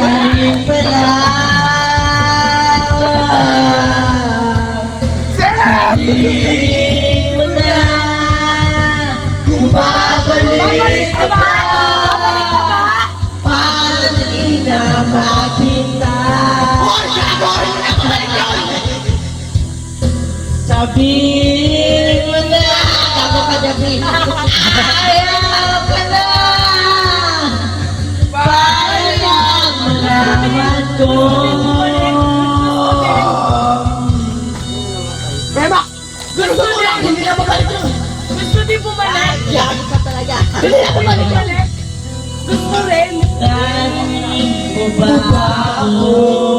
rin pala. Sabihin mo na kung babalik ka ba para di na makita. Sabihin mo na ako ka David. Ayaw ka na para lang malaman ko. Beba! Gusto ko lang! Hindi na mabalik yun! Gusto din bumalik. Yaman ka talaga. Hindi na mabalik yun! Gusto rin. Narinig mo ba ako?